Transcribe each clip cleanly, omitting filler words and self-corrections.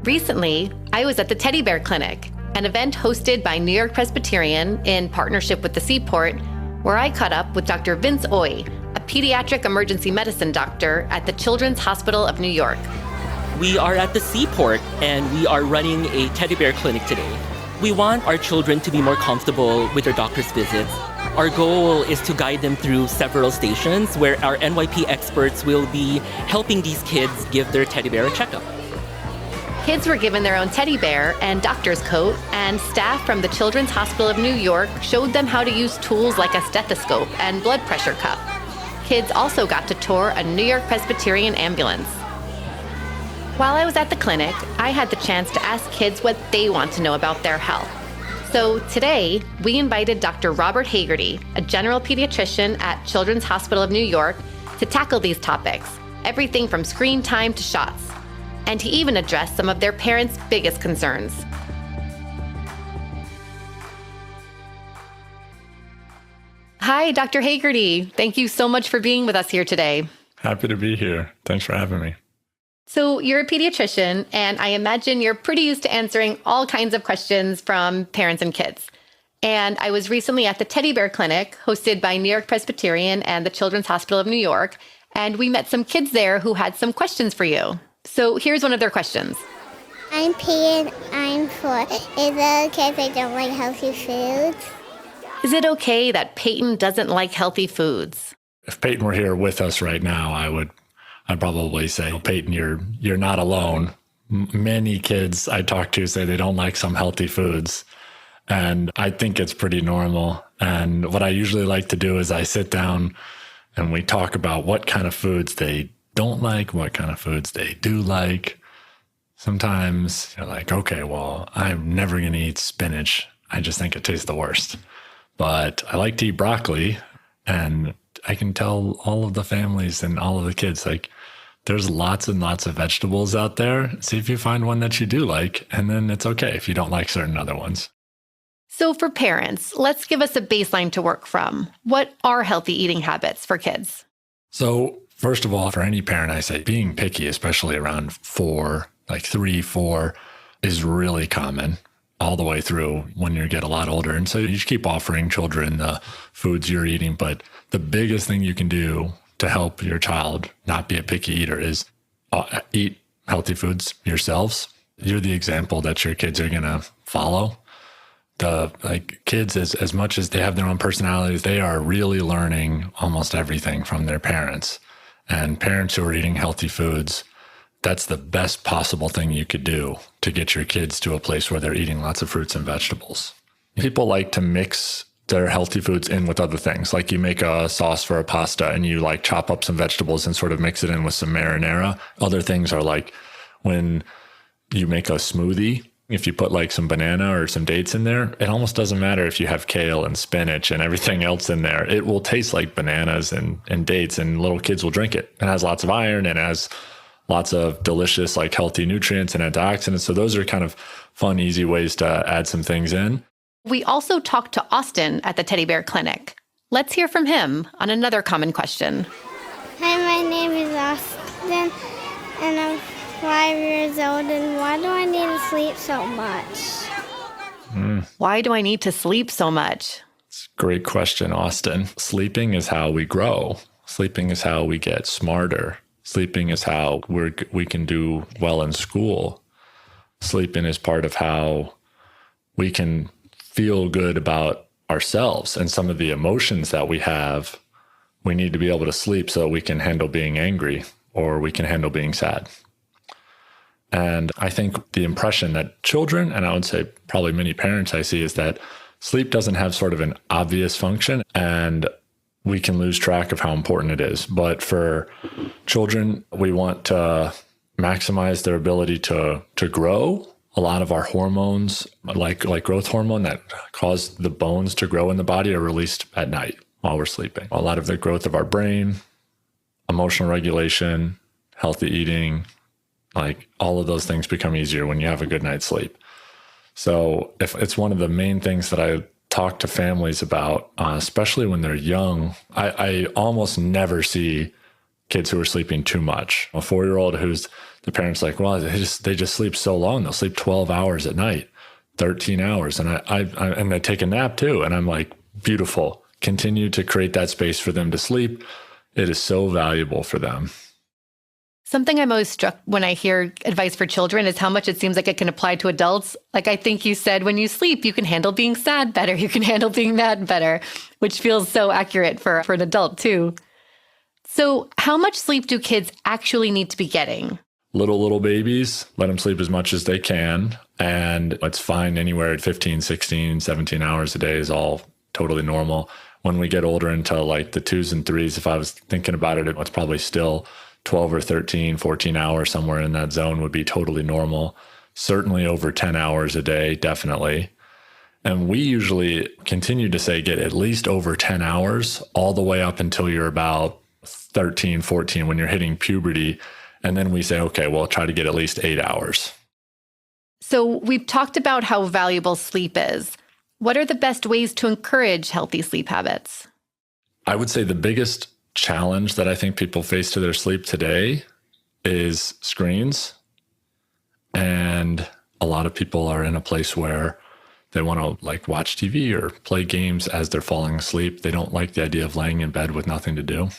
Recently, I was at the Teddy Bear Clinic, an event hosted by New York-Presbyterian in partnership with the Seaport, where I caught up with Dr. Vince Oy, a pediatric emergency medicine doctor at the Children's Hospital of New York. We are at the Seaport, and we are running a teddy bear clinic today. We want our children to be more comfortable with their doctor's visits. Our goal is to guide them through several stations where our NYP experts will be helping these kids give their teddy bear a checkup. Kids were given their own teddy bear and doctor's coat, and staff from the Children's Hospital of New York showed them how to use tools like a stethoscope and blood pressure cuff. Kids also got to tour a New York-Presbyterian ambulance. While I was at the clinic, I had the chance to ask kids what they want to know about their health. So today, we invited Dr. Robert Hagerty, a general pediatrician at Children's Hospital of New York, to tackle these topics, everything from screen time to shots, and to even address some of their parents' biggest concerns. Hi, Dr. Hagerty. Thank you so much for being with us here today. Happy to be here. Thanks for having me. So you're a pediatrician, and I imagine you're pretty used to answering all kinds of questions from parents and kids. And I was recently at the Teddy Bear Clinic, hosted by New York-Presbyterian and the Children's Hospital of New York, and we met some kids there who had some questions for you. So here's one of their questions. I'm Peyton. I'm 4. Is it okay if I don't like healthy foods? Is it okay that Peyton doesn't like healthy foods? If Peyton were here with us right now, I'd probably say, Peyton, you're not alone. Many kids I talk to say they don't like some healthy foods. And I think it's pretty normal. And what I usually like to do is I sit down and we talk about what kind of foods they don't like, what kind of foods they do like. Sometimes you're like, okay, well, I'm never going to eat spinach. I just think it tastes the worst. But I like to eat broccoli, and I can tell all of the families and all of the kids, like, there's lots and lots of vegetables out there. See if you find one that you do like, and then it's okay if you don't like certain other ones. So for parents, let's give us a baseline to work from. What are healthy eating habits for kids? So first of all, for any parent, I say being picky, especially around 4, like 3, 4, is really common all the way through when you get a lot older. And so you just keep offering children the foods you're eating. But the biggest thing you can do to help your child not be a picky eater is eat healthy foods yourselves. You're the example that your kids are going to follow. Kids, as much as they have their own personalities, they are really learning almost everything from their parents. And parents who are eating healthy foods, that's the best possible thing you could do to get your kids to a place where they're eating lots of fruits and vegetables. People like to mix their healthy foods in with other things. Like you make a sauce for a pasta and you like chop up some vegetables and sort of mix it in with some marinara. Other things are like when you make a smoothie, if you put like some banana or some dates in there, it almost doesn't matter if you have kale and spinach and everything else in there. It will taste like bananas and dates, and little kids will drink it. It has lots of iron and it has lots of delicious, like healthy nutrients and antioxidants. So those are kind of fun, easy ways to add some things in. We also talked to Austin at the Teddy Bear Clinic. Let's hear from him on another common question. Hi, my name is Austin, and I'm 5 years old, and why do I need to sleep so much? Why do I need to sleep so much? It's a great question, Austin. Sleeping is how we grow. Sleeping is how we get smarter. Sleeping is how we can do well in school. Sleeping is part of how we can feel good about ourselves and some of the emotions that we have. We need to be able to sleep so we can handle being angry or we can handle being sad. And I think the impression that children, and I would say probably many parents I see, is that sleep doesn't have sort of an obvious function and we can lose track of how important it is. But for children, we want to maximize their ability to grow. A lot of our hormones, like growth hormone that cause the bones to grow in the body, are released at night while we're sleeping. A lot of the growth of our brain, emotional regulation, healthy eating, like all of those things become easier when you have a good night's sleep. So if it's one of the main things that I talk to families about, especially when they're young, I almost never see kids who are sleeping too much. A 4-year-old who's the parent's like, well, they just sleep so long. They'll sleep 12 hours at night, 13 hours. And and they take a nap too. And I'm like, beautiful. Continue to create that space for them to sleep. It is so valuable for them. Something I'm always struck when I hear advice for children is how much it seems like it can apply to adults. Like I think you said, when you sleep, you can handle being sad better. You can handle being mad better, which feels so accurate for an adult too. So how much sleep do kids actually need to be getting? Little babies, let them sleep as much as they can. And it's fine anywhere at 15, 16, 17 hours a day is all totally normal. When we get older into like the 2s and 3s, if I was thinking about it, it's probably still 12 or 13, 14 hours, somewhere in that zone would be totally normal. Certainly over 10 hours a day, definitely. And we usually continue to say get at least over 10 hours all the way up until you're about 13, 14, when you're hitting puberty. And then we say, okay, well, try to get at least 8 hours. So we've talked about how valuable sleep is. What are the best ways to encourage healthy sleep habits? I would say the biggest challenge that I think people face to their sleep today is screens. And a lot of people are in a place where they want to like watch TV or play games as they're falling asleep. They don't like the idea of laying in bed with nothing to do.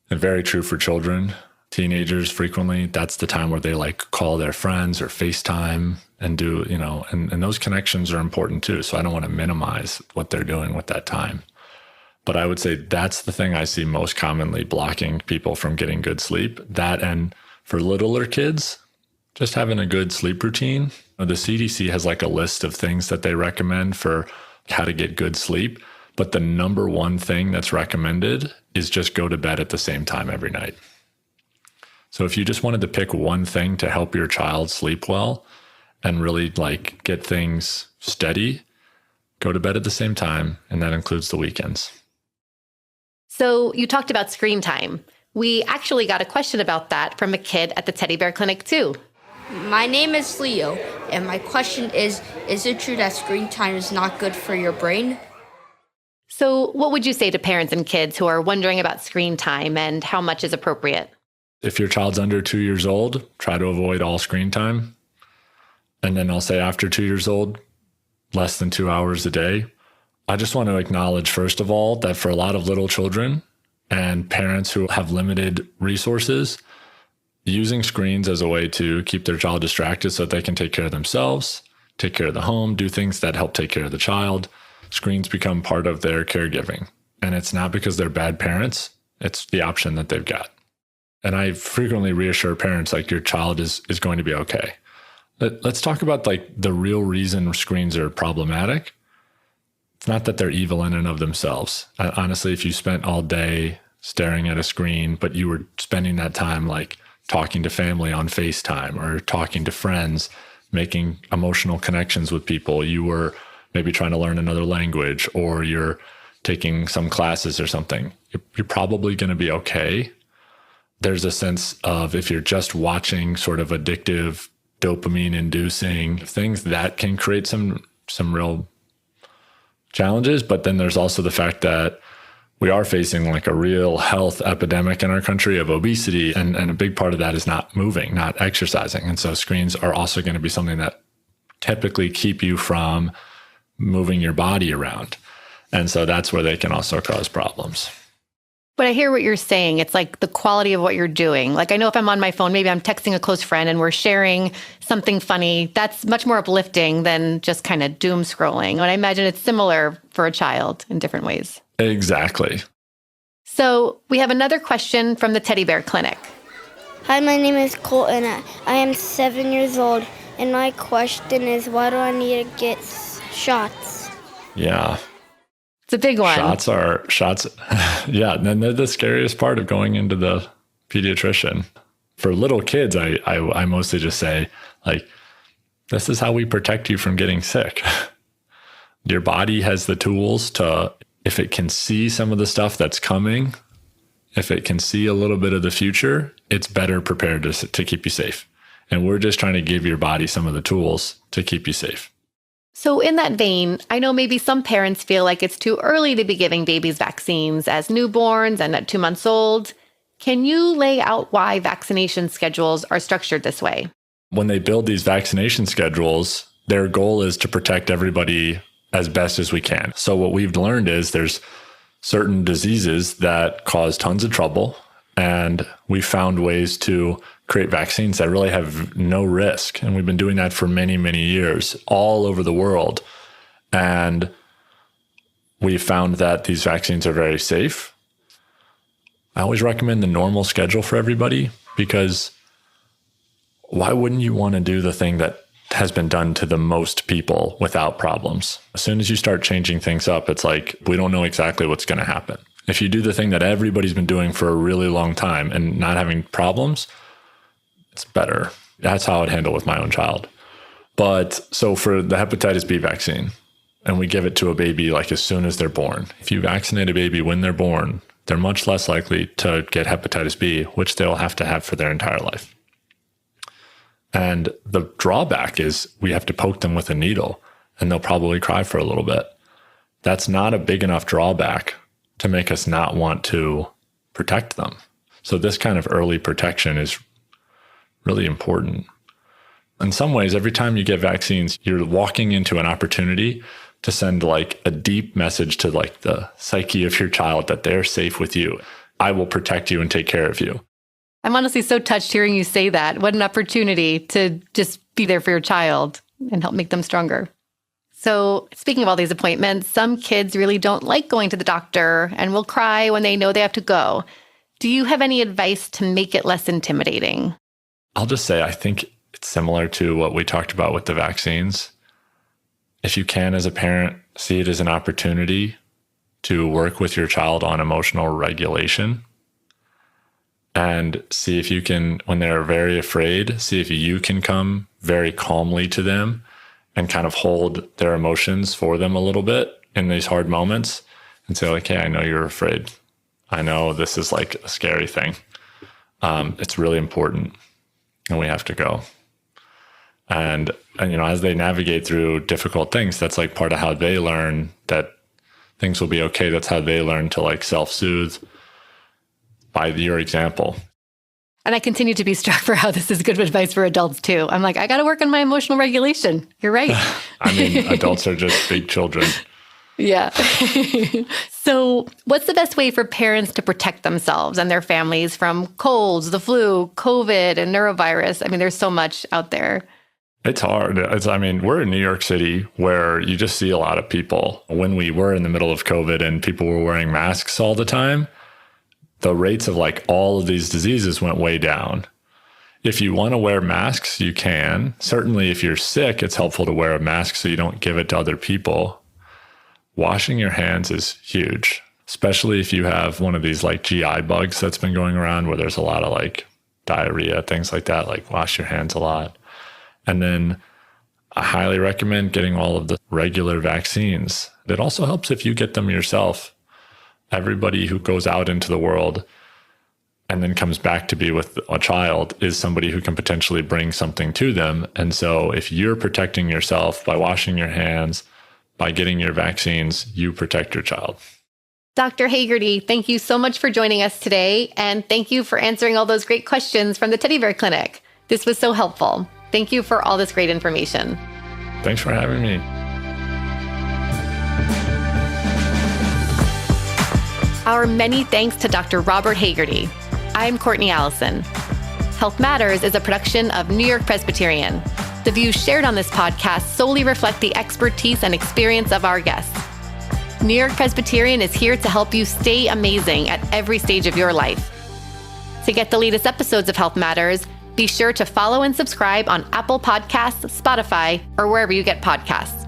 And very true for children. Teenagers frequently, that's the time where they like call their friends or FaceTime and do, and those connections are important too. So I don't want to minimize what they're doing with that time. But I would say that's the thing I see most commonly blocking people from getting good sleep. That, and for littler kids, just having a good sleep routine. The CDC has like a list of things that they recommend for how to get good sleep. But the number one thing that's recommended is just go to bed at the same time every night. So if you just wanted to pick one thing to help your child sleep well and really like get things steady, go to bed at the same time. And that includes the weekends. So you talked about screen time. We actually got a question about that from a kid at the teddy bear clinic too. My name is Leo, and my question is it true that screen time is not good for your brain? So what would you say to parents and kids who are wondering about screen time and how much is appropriate? If your child's under 2 years old, try to avoid all screen time. And then I'll say after 2 years old, less than 2 hours a day. I just want to acknowledge, first of all, that for a lot of little children and parents who have limited resources, using screens as a way to keep their child distracted so that they can take care of themselves, take care of the home, do things that help take care of the child. Screens become part of their caregiving. And it's not because they're bad parents. It's the option that they've got. And I frequently reassure parents, like, your child is going to be okay. Let's talk about like the real reason screens are problematic. It's not that they're evil in and of themselves. Honestly, if you spent all day staring at a screen, but you were spending that time like talking to family on FaceTime or talking to friends, making emotional connections with people, you were maybe trying to learn another language, or you're taking some classes or something, you're probably going to be okay. There's a sense of, if you're just watching sort of addictive, dopamine-inducing things, that can create some real challenges. But then there's also the fact that we are facing like a real health epidemic in our country of obesity. And a big part of that is not moving, not exercising. And so screens are also going to be something that typically keep you from moving your body around. And so that's where they can also cause problems. But I hear what you're saying. It's like the quality of what you're doing. Like, I know if I'm on my phone, maybe I'm texting a close friend and we're sharing something funny, that's much more uplifting than just kind of doom scrolling. And I imagine it's similar for a child in different ways. Exactly. So we have another question from the Teddy Bear Clinic. Hi, my name is Colton. I am 7 years old, and my question is, why do I need to get shots? Yeah. It's a big one. Shots. Yeah. And they're the scariest part of going into the pediatrician. For little kids, I mostly just say, like, this is how we protect you from getting sick. Your body has the tools to, if it can see some of the stuff that's coming, if it can see a little bit of the future, it's better prepared to keep you safe. And we're just trying to give your body some of the tools to keep you safe. So in that vein, I know maybe some parents feel like it's too early to be giving babies vaccines as newborns and at 2 months old. Can you lay out why vaccination schedules are structured this way? When they build these vaccination schedules, their goal is to protect everybody as best as we can. So what we've learned is there's certain diseases that cause tons of trouble, and we found ways to create vaccines that really have no risk. And we've been doing that for many, many years all over the world. And we found that these vaccines are very safe. I always recommend the normal schedule for everybody, because why wouldn't you want to do the thing that has been done to the most people without problems? As soon as you start changing things up, it's like, we don't know exactly what's going to happen. If you do the thing that everybody's been doing for a really long time and not having problems, it's better. That's how I'd handle with my own child. But so for the hepatitis B vaccine, and we give it to a baby like as soon as they're born. If you vaccinate a baby when they're born, they're much less likely to get hepatitis B, which they'll have to have for their entire life. And the drawback is we have to poke them with a needle, and they'll probably cry for a little bit. That's not a big enough drawback to make us not want to protect them. So this kind of early protection is really important. In some ways, every time you get vaccines, you're walking into an opportunity to send like a deep message to like the psyche of your child that they're safe with you. I will protect you and take care of you. I'm honestly so touched hearing you say that. What an opportunity to just be there for your child and help make them stronger. So speaking of all these appointments, some kids really don't like going to the doctor and will cry when they know they have to go. Do you have any advice to make it less intimidating? I'll just say, I think it's similar to what we talked about with the vaccines. If you can, as a parent, see it as an opportunity to work with your child on emotional regulation and see if you can, when they're very afraid, see if you can come very calmly to them and kind of hold their emotions for them a little bit in these hard moments and say like, hey, I know you're afraid. I know this is like a scary thing. It's really important and we have to go. And, you know, as they navigate through difficult things, that's like part of how they learn that things will be okay. That's how they learn to like self-soothe by your example. And I continue to be struck for how this is good advice for adults too. I'm like, I got to work on my emotional regulation. You're right. I mean, adults are just big children. Yeah. So what's the best way for parents to protect themselves and their families from colds, the flu, COVID, and neurovirus? I mean, there's so much out there. It's hard. We're in New York City where you just see a lot of people. When we were in the middle of COVID and people were wearing masks all the time, the rates of like all of these diseases went way down. If you want to wear masks, you can. Certainly if you're sick, it's helpful to wear a mask so you don't give it to other people. Washing your hands is huge, especially if you have one of these like GI bugs that's been going around where there's a lot of like diarrhea, things like that, like wash your hands a lot. And then I highly recommend getting all of the regular vaccines. It also helps if you get them yourself. Everybody who goes out into the world and then comes back to be with a child is somebody who can potentially bring something to them. And so if you're protecting yourself by washing your hands, by getting your vaccines, you protect your child. Dr. Hagerty, thank you so much for joining us today. And thank you for answering all those great questions from the Teddy Bear Clinic. This was so helpful. Thank you for all this great information. Thanks for having me. Our many thanks to Dr. Robert Hagerty. I'm Courtney Allison. Health Matters is a production of New-York-Presbyterian. The views shared on this podcast solely reflect the expertise and experience of our guests. New-York-Presbyterian is here to help you stay amazing at every stage of your life. To get the latest episodes of Health Matters, be sure to follow and subscribe on Apple Podcasts, Spotify, or wherever you get podcasts.